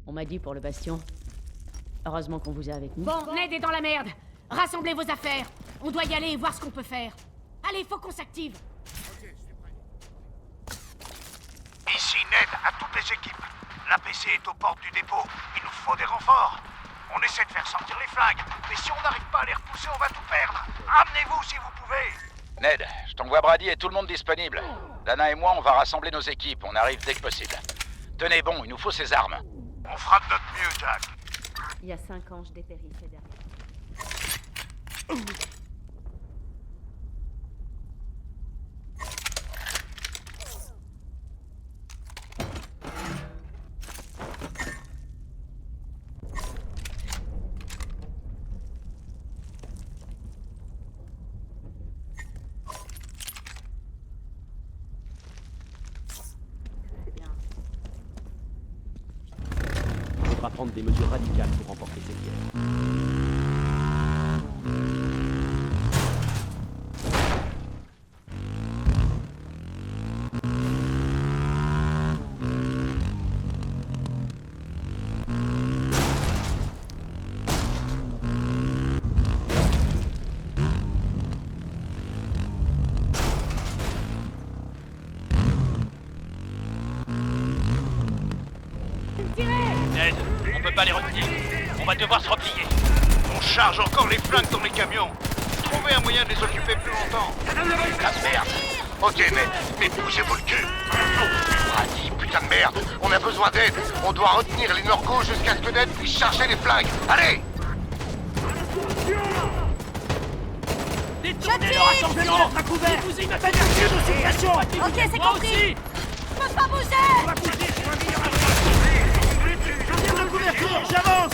On m'a dit pour le bastion. Heureusement qu'on vous a avec nous. Bon, Ned est dans la merde. Rassemblez vos affaires. On doit y aller et voir ce qu'on peut faire. Allez, faut qu'on s'active. Ici Ned, à toutes les équipes. L'APC est aux portes du dépôt. Il nous faut des renforts. On essaie de faire sortir les flingues, mais si on n'arrive pas à les repousser, on va tout perdre. Amenez-vous si vous pouvez. Ned, je t'envoie Brady et tout le monde disponible. Dana et moi, on va rassembler nos équipes. On arrive dès que possible. Tenez bon, il nous faut ces armes. On fera de notre mieux, Jack. Il y a 5 ans, je dépérissais derrière. Il faudra prendre des mesures radicales pour remporter cette guerre. Ned, on peut pas les retenir. On va devoir se replier. On charge encore les flingues dans les camions. Trouvez un moyen de les occuper plus longtemps. La merde. Ok, mais bougez-vous le cul. Brady, putain de merde. On a besoin d'aide. On doit retenir les Norcos jusqu'à ce que Ned puisse charger les flingues. Allez! Détournez le rassemblement. À couvert. Vous y m'appelez de situation. Ok, c'est compris. Je peux pas bouger. J'avance!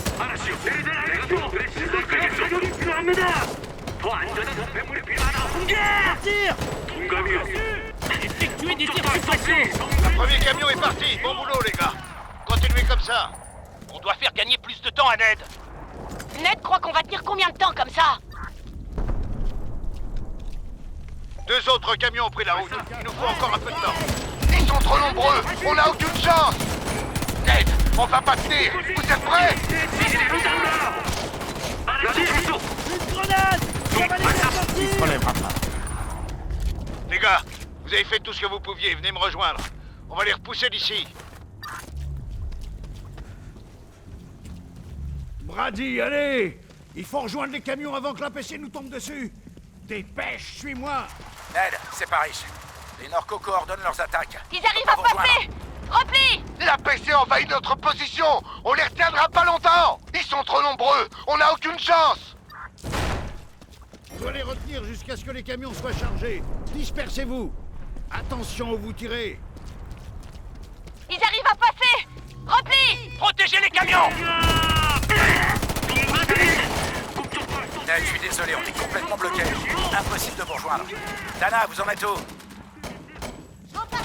Tire. Effectuez des tirs de suppression. Le premier camion est parti. Bon boulot, les gars. Continuez comme ça. On doit faire gagner plus de temps à Ned. Ned croit qu'on va tenir combien de temps comme ça? 2 autres camions ont pris la route. Il nous faut encore un peu de temps. Ils sont trop nombreux. On n'a aucune chance. Ned, on va pas tenir. Vous êtes prêts? Une grenade. Il se relèvera pas. Les gars, vous avez fait tout ce que vous pouviez. Venez me rejoindre. On va les repousser d'ici. Brady, allez! Il faut rejoindre les camions avant que l'APC nous tombe dessus! Dépêche, suis-moi! Ned, c'est Paris. Les Norcos coordonnent leurs attaques. Ils arrivent à passer. Repli. L'APC envahit notre position. On les retiendra pas longtemps. Ils sont trop nombreux. On n'a aucune chance. On doit les retenir jusqu'à ce que les camions soient chargés. Dispersez-vous! Attention où vous tirez! Ils arrivent à passer. Repli. Protégez les camions! Ned, je suis désolé, on est complètement bloqué. Impossible de vous rejoindre. Dana, vous en êtes où?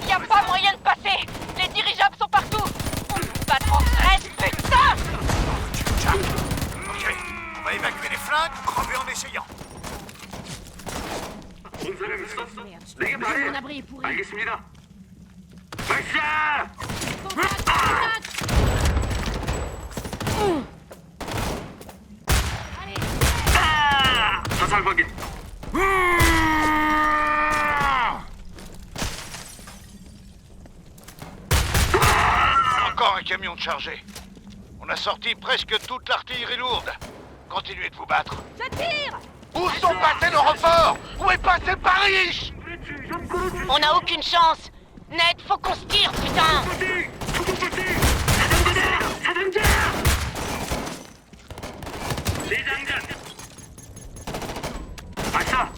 Il n'y a pas moyen de passer. Les dirigeables sont partout. Pas trop de stress, putain. Jack. Ok, on va évacuer les flingues ou crever en essayant. Mon abri est pourri. 알겠습니다. 발사! 사살 확인. Encore un camion de chargé. On a sorti presque toute l'artillerie lourde. Continuez de vous battre. Je tire. Où sont passés nos renforts? Où est passé Paris? On n'a aucune chance. Ned, faut qu'on se tire, putain. 발사!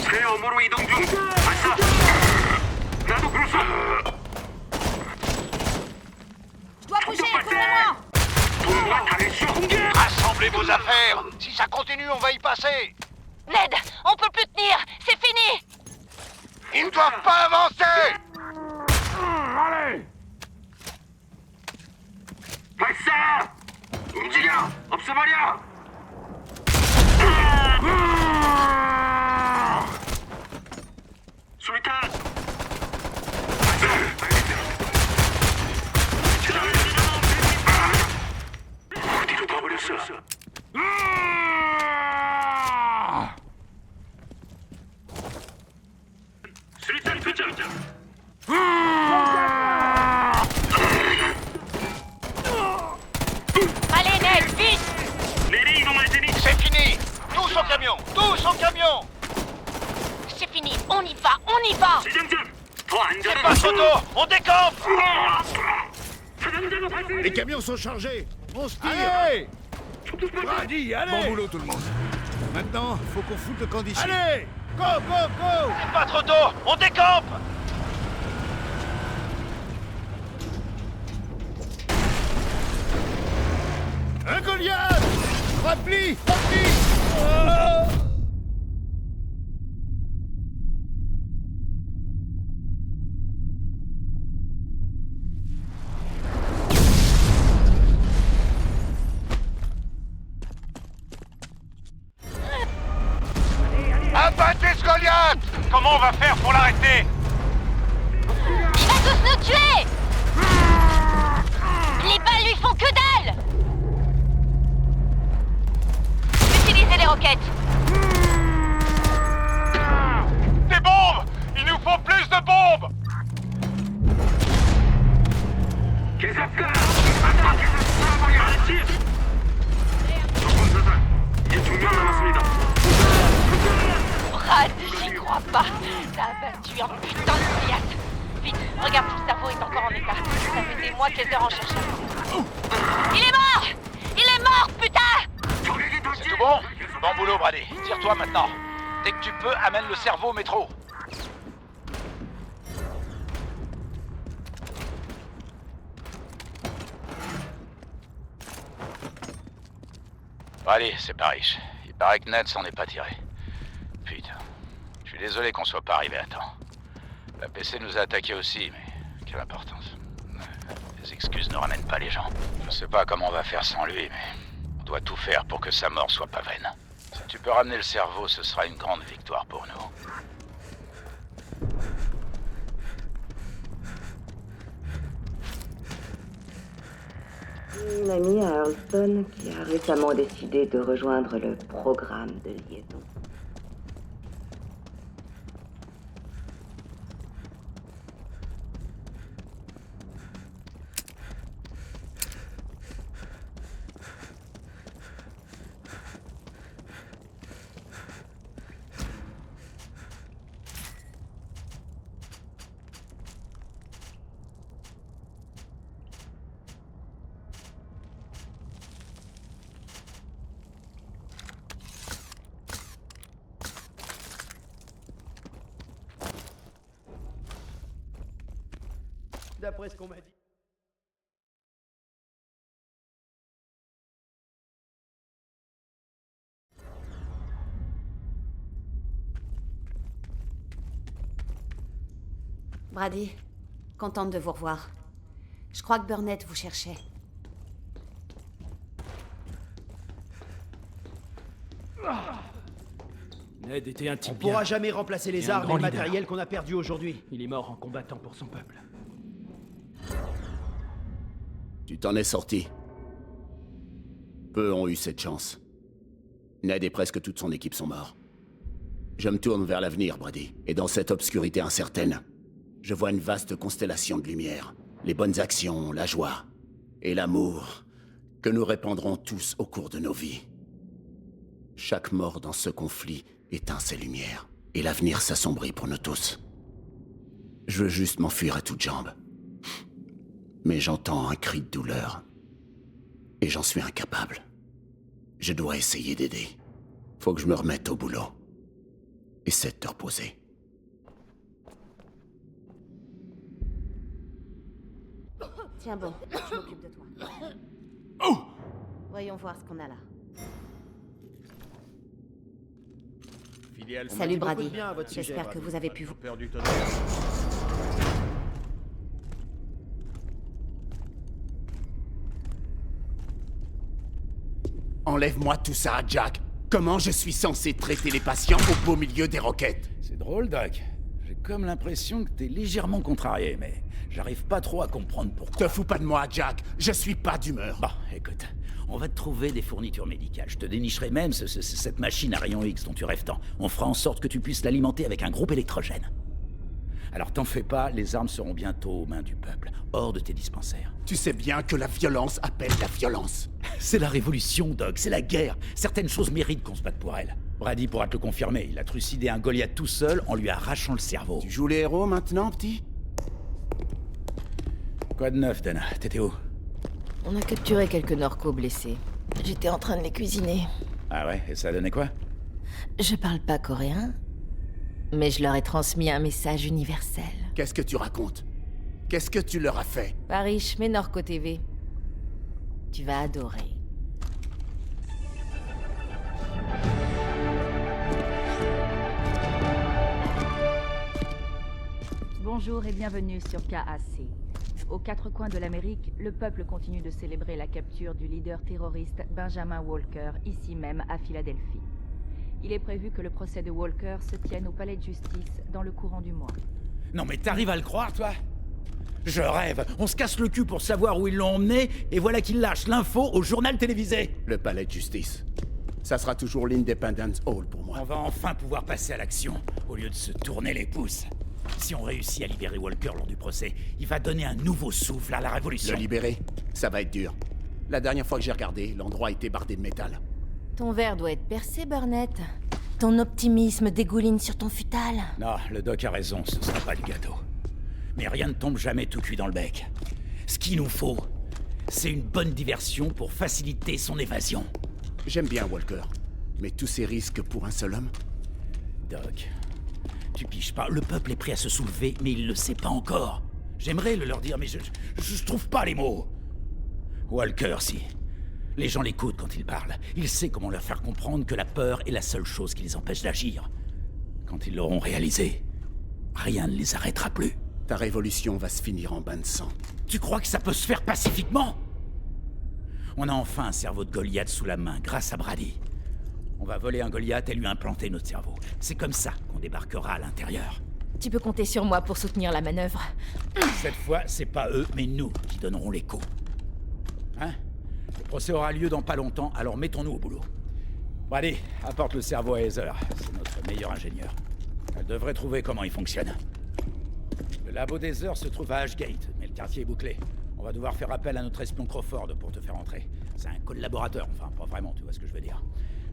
새 어머로 이동 중! 발사! 나도 그렇소! Je dois bouger, couvrez-moi. 동무가 당했소! Rassemblez vos affaires. Si ça continue, on va y passer. Ned, on peut plus tenir. C'est fini. Ils ne doivent pas avancer. Allez! 발사! 움직여! 없애버려! camion! Tous au camion! C'est fini, on y va, on y va! 지정전! 더 안전한 Pas trop 곳으로! tôt! On décampe! 사냥자가 발생! Les camions sont chargés. On se tire. Allez! Brady, allez. Bon boulot tout le monde. Maintenant, faut qu'on foute le camp d'ici. Allez, go, go, go. Pas trop tôt! On décampe! Un Goliath. Replie, replie. Oh. Abattez ce Goliath! Comment on va faire pour l'arrêter? Il va tous nous tuer! Les balles lui font que dalle! Utilisez les roquettes! Des bombes! Il nous faut plus de bombes! 계속가! 안팎에서 쏴버려! 알았지? 적군 사살! 이제 2명 남았습니다. Brad, j'y crois pas! T'as abattu un putain de Goliath! Vite, regarde si le cerveau est encore en état. Ça fait des mois qu'elles en cherchent. Il est mort! Il est mort, putain! C'est tout bon? Bon boulot, Brady. Tire-toi maintenant. Dès que tu peux, amène le cerveau au métro. Brady, c'est pas riche. Il paraît que Ned s'en est pas tiré. Putain. Je suis désolé qu'on soit pas arrivé à temps. La PC nous a attaqués aussi, mais quelle importance. Les excuses ne ramènent pas les gens. Je sais pas comment on va faire sans lui, mais on doit tout faire pour que sa mort soit pas vaine. Si tu peux ramener le cerveau, ce sera une grande victoire pour nous. Une amie à Earlston qui a récemment décidé de rejoindre le programme de liaison. D'après ce qu'on m'a dit. Brady, contente de vous revoir. Je crois que Burnett vous cherchait. Ned était un type On pourra bien. jamais remplacer les Et un armes et grand le leader. matériel qu'on a perdu aujourd'hui. Il est mort en combattant pour son peuple. Tu t'en es sorti. Peu ont eu cette chance. Ned et presque toute son équipe sont morts. Je me tourne vers l'avenir, Brady. Et dans cette obscurité incertaine, je vois une vaste constellation de lumière. Les bonnes actions, la joie et l'amour que nous répandrons tous au cours de nos vies. Chaque mort dans ce conflit éteint ses lumières. Et l'avenir s'assombrit pour nous tous. Je veux juste m'enfuir à toutes jambes. Mais j'entends un cri de douleur. Et j'en suis incapable. Je dois essayer d'aider. Faut que je me remette au boulot. Essaie de te reposer. Tiens bon, je m'occupe de toi. Voyons voir ce qu'on a là. Filial, on Salut dit beaucoup de Brady, bien à votre sujet, j'espère que Brady. vous avez pu vous... Père du tonnerre. Enlève-moi tout ça, Jack. Comment je suis censé traiter les patients au beau milieu des roquettes? C'est drôle, Doc. J'ai comme l'impression que t'es légèrement contrarié, mais j'arrive pas trop à comprendre pourquoi. Te fous pas de moi, Jack. Je suis pas d'humeur. Bon, écoute, on va te trouver des fournitures médicales. Je te dénicherai même cette machine à rayon X dont tu rêves tant. On fera en sorte que tu puisses l'alimenter avec un groupe électrogène. Alors t'en fais pas, les armes seront bientôt aux mains du peuple, hors de tes dispensaires. Tu sais bien que la violence appelle la violence. C'est la révolution, Doc, c'est la guerre. Certaines choses méritent qu'on se batte pour elles. Brady pourra te le confirmer, il a trucidé un Goliath tout seul en lui arrachant le cerveau. Tu joues les héros maintenant, petit? Quoi de neuf, Dana? T'étais où? On a capturé quelques Norcos blessés. J'étais en train de les cuisiner. Ah ouais, et ça a donné quoi? Je parle pas coréen, mais je leur ai transmis un message universel. Qu'est-ce que tu racontes? Qu'est-ce que tu leur as fait? Parish, mets Norco TV. Tu vas adorer. Bonjour et bienvenue sur KAC. Aux quatre coins de l'Amérique, le peuple continue de célébrer la capture du leader terroriste Benjamin Walker, ici même à Philadelphie. Il est prévu que le procès de Walker se tienne au palais de justice dans le courant du mois. Non mais t'arrives à le croire, toi? Je rêve. On se casse le cul pour savoir où ils l'ont emmené, et voilà qu'ils lâchent l'info au journal télévisé. Le palais de justice. Ça sera toujours l'Independence Hall pour moi. On va enfin pouvoir passer à l'action, au lieu de se tourner les pouces. Si on réussit à libérer Walker lors du procès, il va donner un nouveau souffle à la révolution. Le libérer, ça va être dur. La dernière fois que j'ai regardé, l'endroit était bardé de métal. Ton verre doit être percé, Burnett. Ton optimisme dégouline sur ton futal. Non, le doc a raison, ce sera pas du gâteau. Mais rien ne tombe jamais tout cuit dans le bec. Ce qu'il nous faut, c'est une bonne diversion pour faciliter son évasion. J'aime bien Walker, mais tous ces risques pour un seul homme? Doc, tu piges pas. Le peuple est prêt à se soulever, mais il le sait pas encore. J'aimerais le leur dire, mais je trouve pas les mots. Walker, si. Les gens l'écoutent quand il parle. Il sait comment leur faire comprendre que la peur est la seule chose qui les empêche d'agir. Quand ils l'auront réalisé, rien ne les arrêtera plus. Ta révolution va se finir en bain de sang. Tu crois que ça peut se faire pacifiquement? On a enfin un cerveau de Goliath sous la main, grâce à Brady. On va voler un Goliath et lui implanter notre cerveau. C'est comme ça qu'on débarquera à l'intérieur. Tu peux compter sur moi pour soutenir la manœuvre. Cette fois, c'est pas eux, mais nous qui donnerons les coups. Hein? Le procès aura lieu dans pas longtemps, alors mettons-nous au boulot. Brady, apporte le cerveau à Heather. C'est notre meilleur ingénieur. Elle devrait trouver comment il fonctionne. Le labo d'Heather se trouve à Ashgate, mais le quartier est bouclé. On va devoir faire appel à notre espion Crawford pour te faire entrer. C'est un collaborateur, enfin pas vraiment, tu vois ce que je veux dire.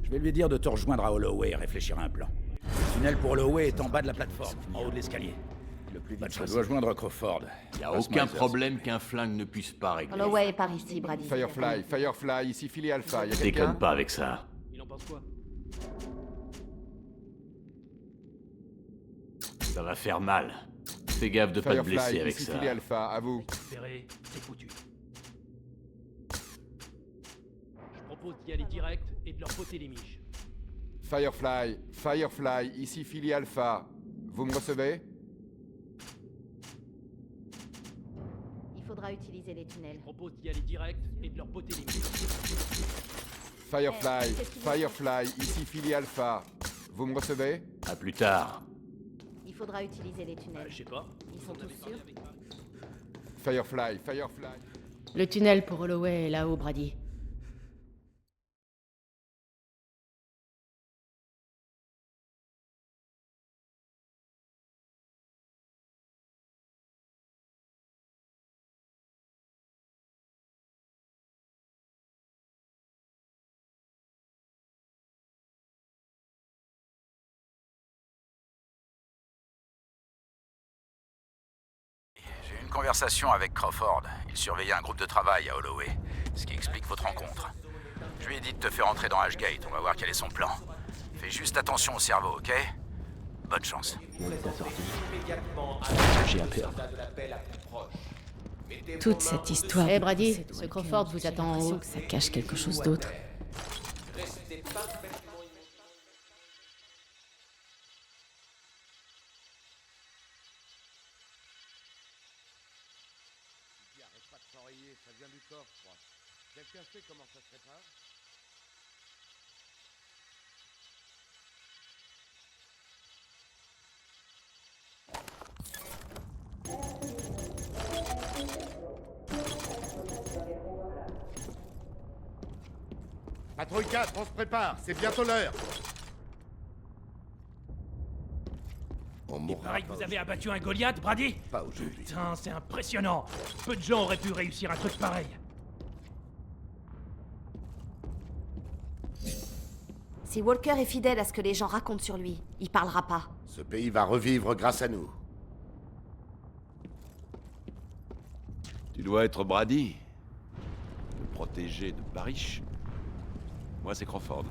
Je vais lui dire de te rejoindre à Holloway et réfléchir à un plan. Le tunnel pour Holloway est en bas de la plateforme, en haut de l'escalier. Le plus vite, je dois joindre Crawford. Il n'y a aucun problème qu'un flingue ne puisse pas régler. Holloway est par ici, Brady. Firefly, ici Philly Alpha. Y'a Déconne pas avec ça. Il en pense quoi? Ça va faire mal. Fais gaffe de pas te blesser avec ça. Philly Alpha, à vous. Ferré, c'est foutu. Je propose d'y aller direct et de leur poter les miches. Firefly, ici Philly Alpha. Vous me recevez? Il faudra utiliser les tunnels. Je propose d'y aller direct et de leur poter les miches. Firefly, ici Philly Alpha. Vous me recevez? À plus tard. Il faudra utiliser les tunnels. Je sais pas. Ils sont tous sûrs? Firefly. Le tunnel pour Holloway est là-haut, Brady. J'ai eu une conversation avec Crawford. Il surveillait un groupe de travail à Holloway, ce qui explique votre rencontre. Je lui ai dit de te faire entrer dans Ashgate, on va voir quel est son plan. Fais juste attention au cerveau, ok? Bonne chance. On est assorti. J'ai à perdre. Toute cette histoire... Hé Brady, ce Crawford vous attend en haut. Ça cache quelque chose d'autre. Arrête pas de s'enrayer, ça vient du corps, je crois. Quelqu'un sait comment ça se prépare? Patrouille 4, on se prépare, c'est bientôt l'heure. Il paraît que vous avez abattu un Goliath, Brady? Pas aujourd'hui. Putain, c'est impressionnant. Peu de gens auraient pu réussir un truc pareil. Si Walker est fidèle à ce que les gens racontent sur lui, il parlera pas. Ce pays va revivre grâce à nous. Tu dois être Brady, le protégé de Parrish. Moi, c'est Crawford.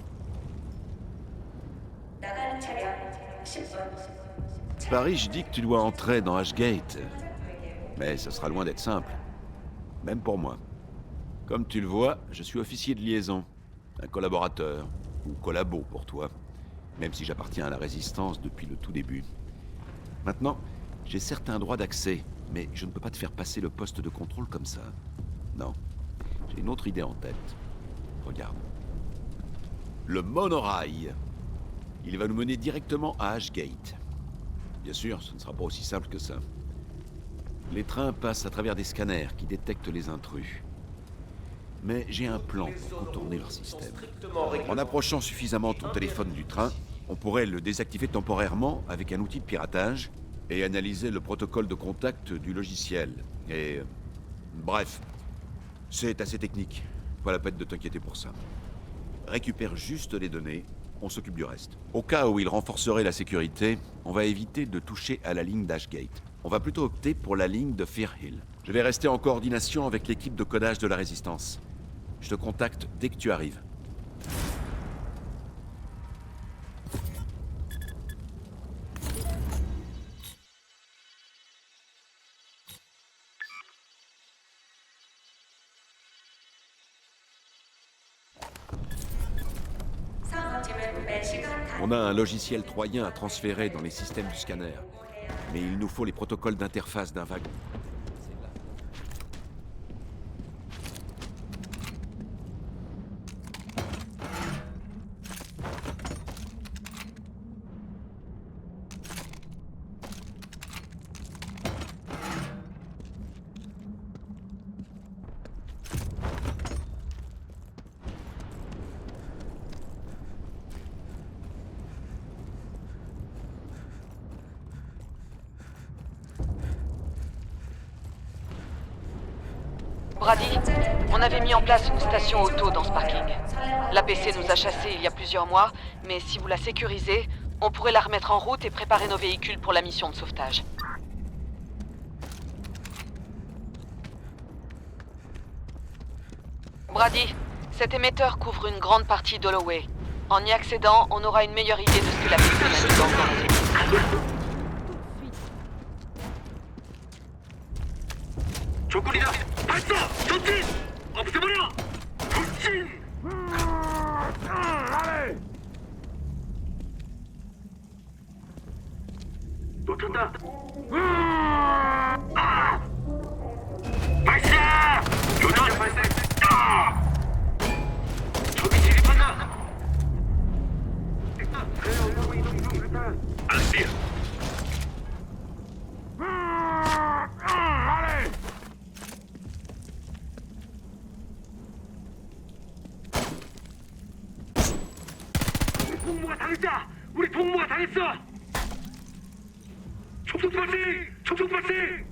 Parrish dit que tu dois entrer dans Ashgate. Mais ça sera loin d'être simple. Même pour moi. Comme tu le vois, je suis officier de liaison. Un collaborateur. Ou collabo pour toi. Même si j'appartiens à la Résistance depuis le tout début. Maintenant, j'ai certains droits d'accès. Mais je ne peux pas te faire passer le poste de contrôle comme ça. Non. J'ai une autre idée en tête. Regarde. Le monorail. Il va nous mener directement à Ashgate. Bien sûr, ce ne sera pas aussi simple que ça. Les trains passent à travers des scanners qui détectent les intrus. Mais j'ai un plan pour contourner leur système. En approchant suffisamment ton téléphone du train, on pourrait le désactiver temporairement avec un outil de piratage et analyser le protocole de contact du logiciel. Et... bref, c'est assez technique. Pas la peine de t'inquiéter pour ça. Récupère juste les données, on s'occupe du reste. Au cas où il renforcerait la sécurité, on va éviter de toucher à la ligne d'Ashgate. On va plutôt opter pour la ligne de Fear Hill. Je vais rester en coordination avec l'équipe de codage de la Résistance. Je te contacte dès que tu arrives. On a un logiciel troyen à transférer dans les systèmes du scanner. Mais il nous faut les protocoles d'interface d'un wagon. Brady, on avait mis en place une station auto dans ce parking. L'APC nous a chassés il y a plusieurs mois, mais si vous la sécurisez, on pourrait la remettre en route et préparer nos véhicules pour la mission de sauvetage. Brady, cet émetteur couvre une grande partie d'Holloway. En y accédant, on aura une meilleure idée de ce que la personne a dans les équipes. 적군이다! 발사! 전진! 없애버려! 돌진! 놓쳤다! 발사! 교전 발사! 적이 진입한다! 알았지? 동무가 당했다! 우리 동무가 당했어! 총속 발생! 총속 발생!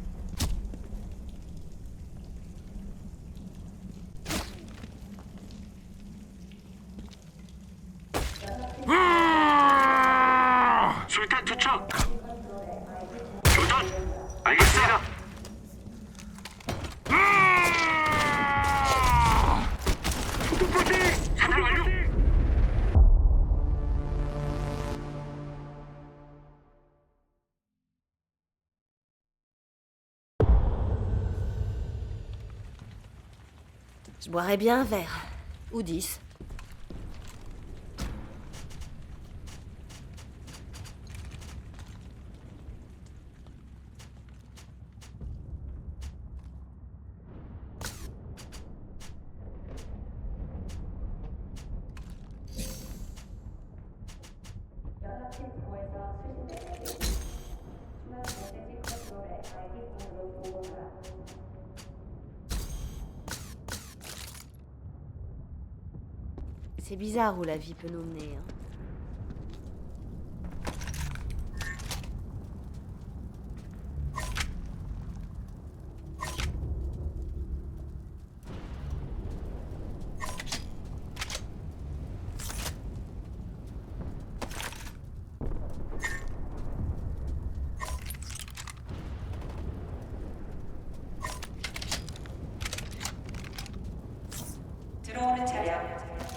술탄 투척! 교전! 알겠습니다! 총속 발생! 사살 완료! Je boirais bien un verre. Ou 10. C'est bizarre où la vie peut nous mener. Hein.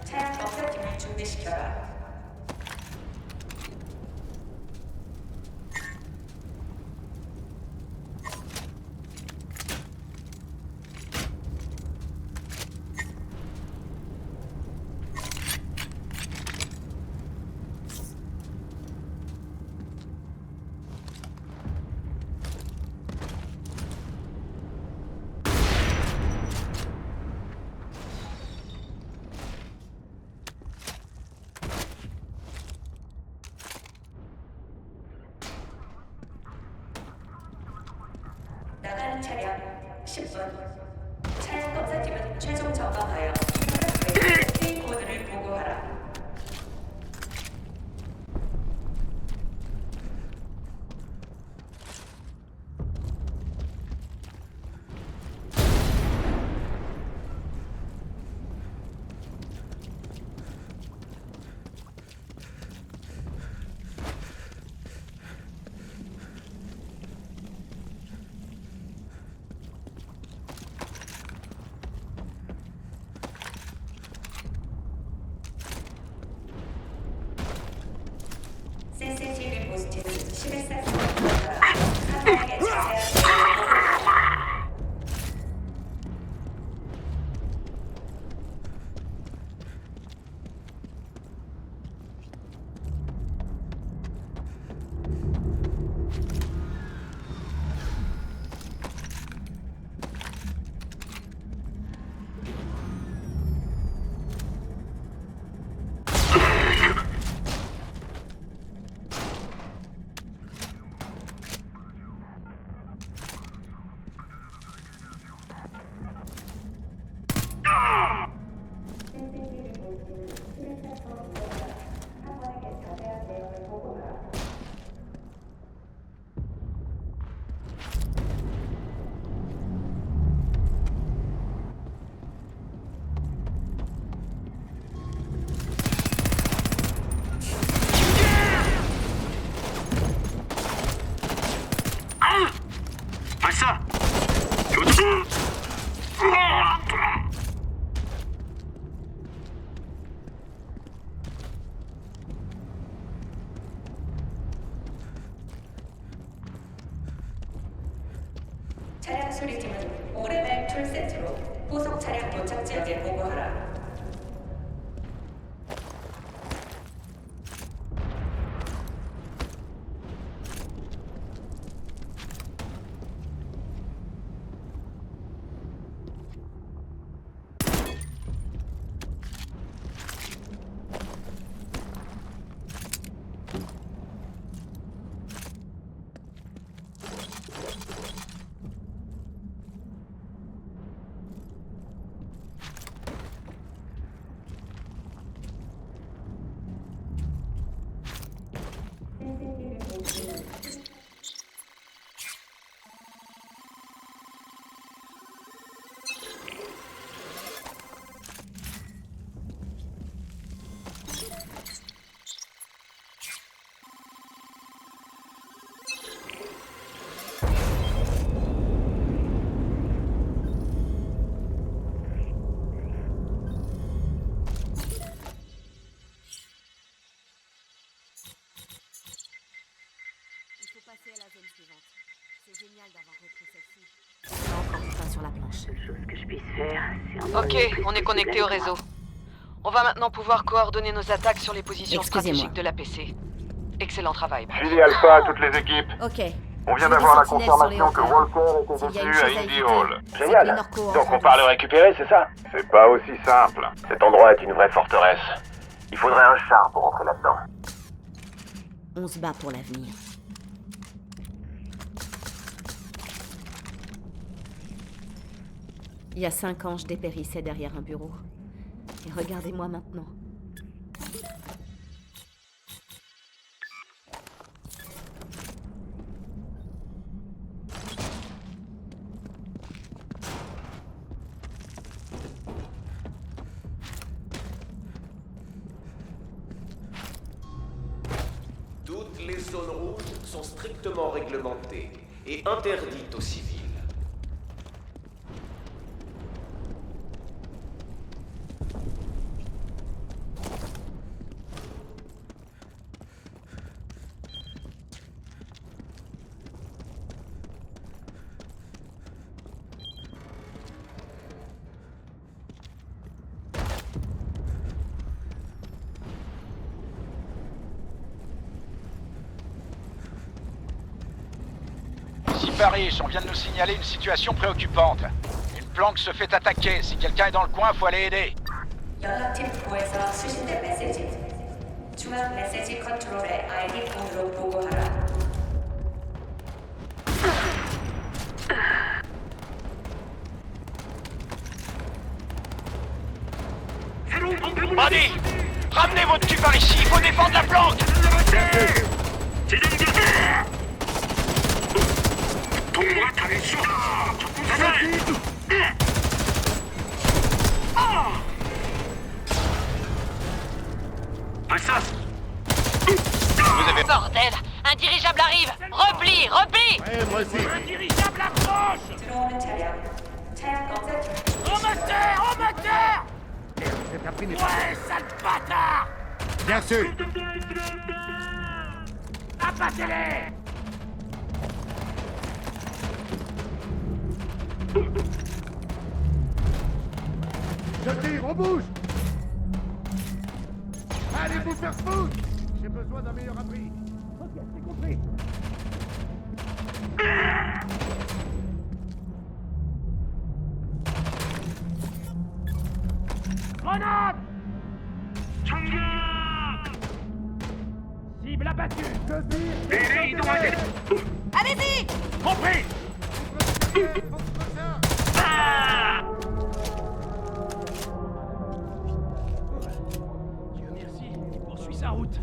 차량 검사팀을 준비시켜라. 나가는 차량 10분. 차량 검사팀은 최종 점검하여 K 코드를 보고하라. CCTV 포스트는 11세 사망의 자세한 발사! 교전! 차량 수리팀은 5레벨 툴세트로 후속 차량 도착 지역에 보고하라. Passer à la zone suivante. C'est génial d'avoir repris celle-ci. Encore du pain sur la planche. La seule chose que je puisse faire, c'est envoyer Ok, plus on est de connecté au signaux. réseau. On va maintenant pouvoir coordonner nos attaques sur les positions Excusez-moi. stratégiques de l'APC. Excellent travail, Brad. Julie Alpha à toutes les équipes. Ok. On vient J'ai d'avoir des la sentinelles sur les confirmation que hauteurs. Walker S'il était y a une détenu chose à à Indy éviter, Hall. c'est que les Norcos Donc entrent on part le récupérer, c'est ça? C'est pas aussi simple. Cet endroit est une vraie forteresse. Il faudrait un char pour entrer là-dedans. On se bat pour l'avenir. Il y a 5 ans, je dépérissais derrière un bureau. Et regardez-moi maintenant. Toutes les zones rouges sont strictement réglementées et interdites aux civils. Paris, on vient de nous signaler une situation préoccupante. Une planque se fait attaquer. Si quelqu'un est dans le coin, faut aller aider. 연락팀 부에서 수신된 메시지. 중앙 메시지 컨트롤의 ID 폰으로 보고하라. Buddy, ramenez votre cul par ici, il faut défendre la planque. Vous avez... Bordel! Un dirigeable arrive! Replie! Replie! Ouais, moi aussi. Un dirigeable approche! 들어오는 차량. 차량 검색. Au moteur! Au moteur! Ouais, sale bâtard! Bien sûr. Abattez-les! Je tire, on bouge. Allez vous faire foutre. J'ai besoin d'un meilleur abri. Ok, c'est compris. Grenade! Cible abattue! Allez-y! Compris! Dieu merci, il poursuit sa route.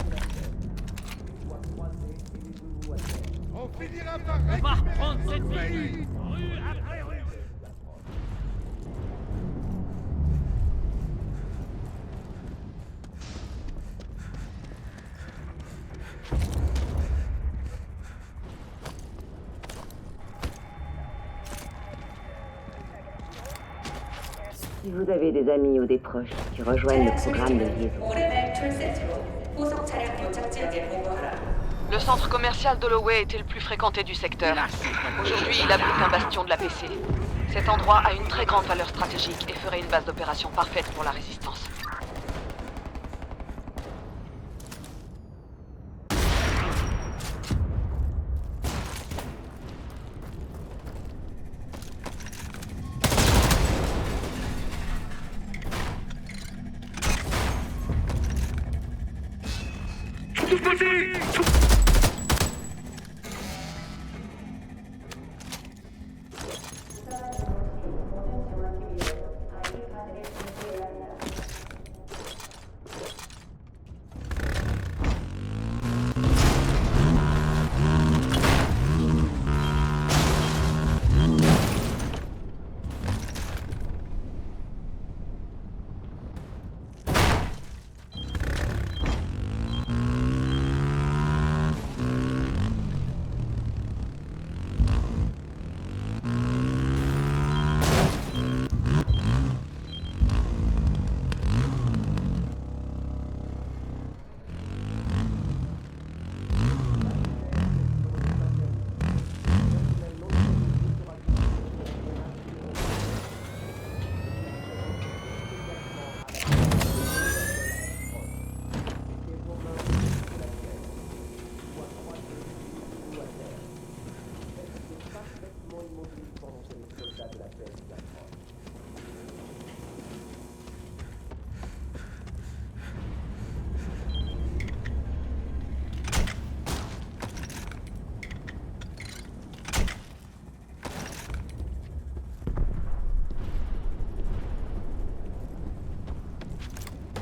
On finira par On va récupérer reprendre cette notre ville! pays. Rue après rue! Si vous avez des amis ou des proches qui rejoignent le programme de liaison. Le centre commercial d'Holloway était le plus fréquenté du secteur. Aujourd'hui, il abrite un bastion de la PC. Cet endroit a une très grande valeur stratégique et ferait une base d'opération parfaite pour la résistance.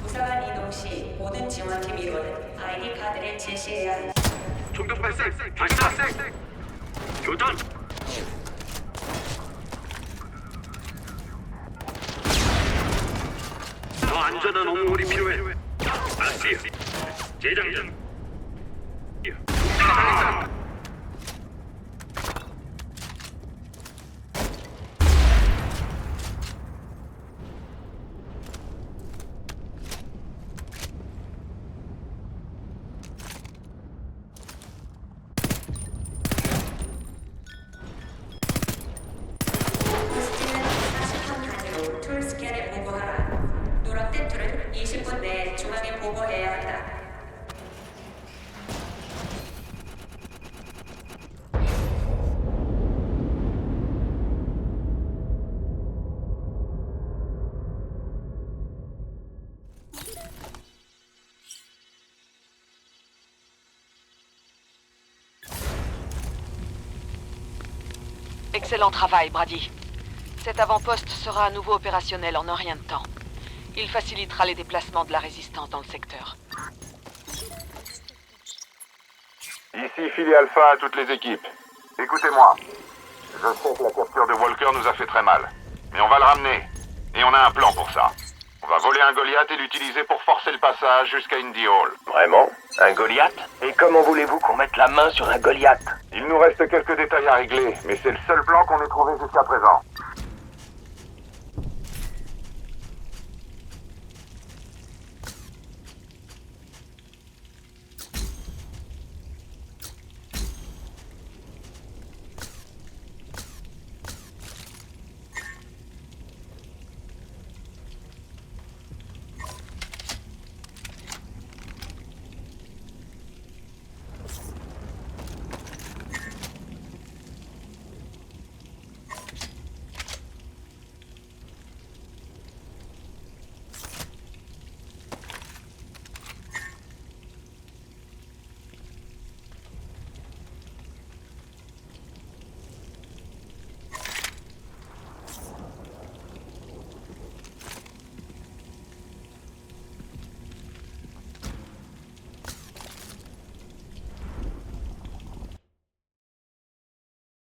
부사관 이동 시 모든 지원팀 일원은 ID 카드를 제시해야 한다. 총격 발생! 발사! 교전! 더 안전한 업무물이 필요해. 아시오. 재장전. 툴 스캔을 보고하라. 노란색 툴은 20분 내에 중앙에 보고해야 한다. Excellent travail, Brady. Cet avant-poste sera à nouveau opérationnel en un rien de temps. Il facilitera les déplacements de la résistance dans le secteur. Ici Philly Alpha à toutes les équipes. Écoutez-moi. Je sais que la capture de Walker nous a fait très mal. Mais on va le ramener. Et on a un plan pour ça. On va voler un Goliath et l'utiliser pour forcer le passage jusqu'à Indy Hall. Vraiment? Un Goliath? Et comment voulez-vous qu'on mette la main sur un Goliath? Il nous reste quelques détails à régler, mais c'est le seul plan qu'on ait trouvé jusqu'à présent.